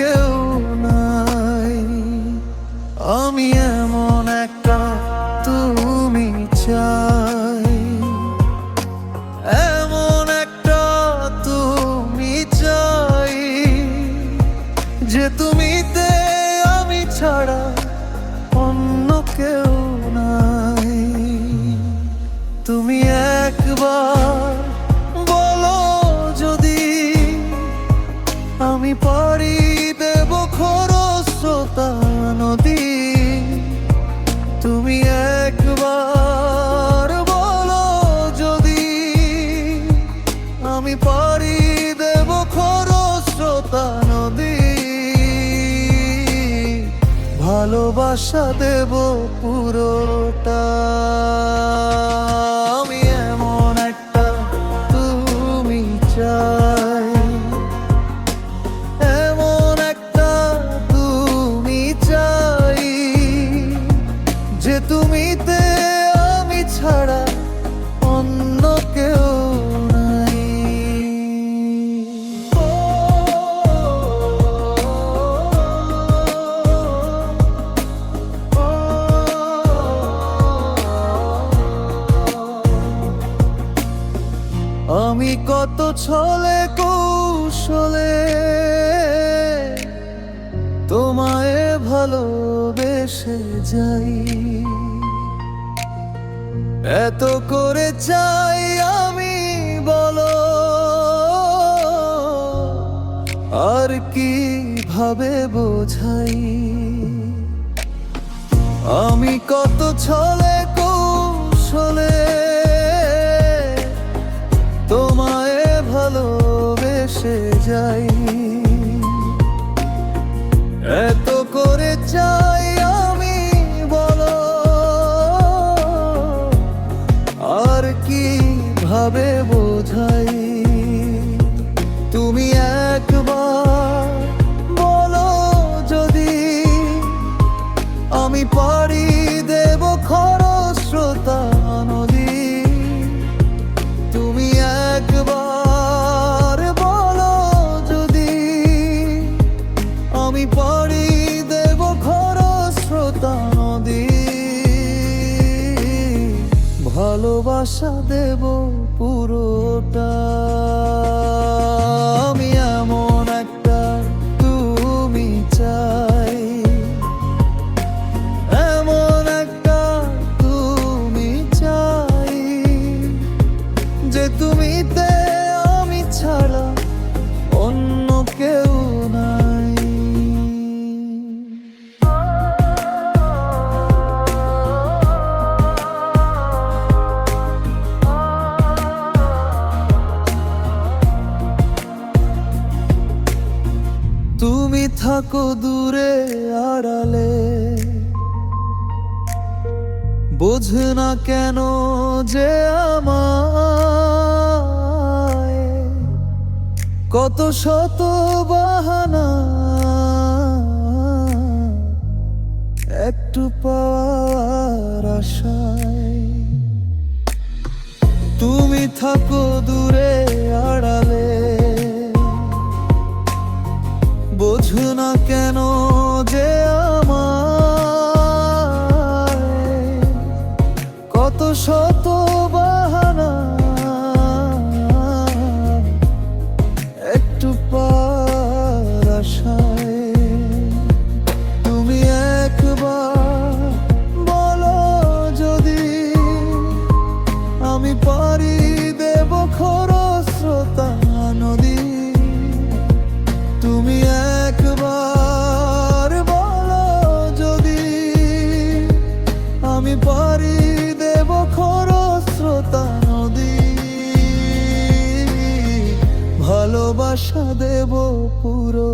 কেউ নাই। আমি এমন একটা তুমি চাই, এমন একটা তুমি চাই, যে তুমিতে আমি ছাড়া অন্য কেউ নাই। তুমি একবার বলো যদি আমি পারি দেব খরস্রোতা নদী। তুমি একবার বলো যদি আমি পারি দেব খরস্রোতা নদী। ভালোবাসা দেব পুরোটা। আমি এমন একটা তুমি চাই, এমন একটা তুমি চাই, যে তুমিতে আমি ছাড়া অন্য কেউ নাই। আমি কত ছলে কৌশলে তোমায় ভালোবেসে যাই, এত করে চাই আমি বলো, আর কিভাবে বোঝাই। আমি কত ছলে কৌশলে তোমায় ভালোবেসে যাই, এত করে চাই আমি বলো, আর কিভাবে বোঝাই। তুমি একবার বলো যদি আমি পারি দেব খরস্রোতা নদী। তুমি একবার বলো যদি আমি পারি দেব খরস্রোতা নদী। ভালোবাসা দেব পুরোটা। আমি এমন একটা তুমি চাই, এমন একটা তুমি চাই, যে তুমিতে আমি ছাড়া অন্য কেউ নাই। তুমি থাকো দূরে আড়ালে, বোঝে না কেন যে আমায়, কত শত বাহানা একটু পাওয়ার আশায়। তুমি থাকো দূরে আড়ালে, বোঝো না কেন যে আমায়, কত শত বাহানা একটু পাওয়ার আশায়। তুমি একবার বলো যদি আমি পারি দেব খরস্রোতা নদী। তুমি একবার বলো যদি আমি পারি দেব খরস্রোতা নদী। ভালোবাসা দেব পুরো।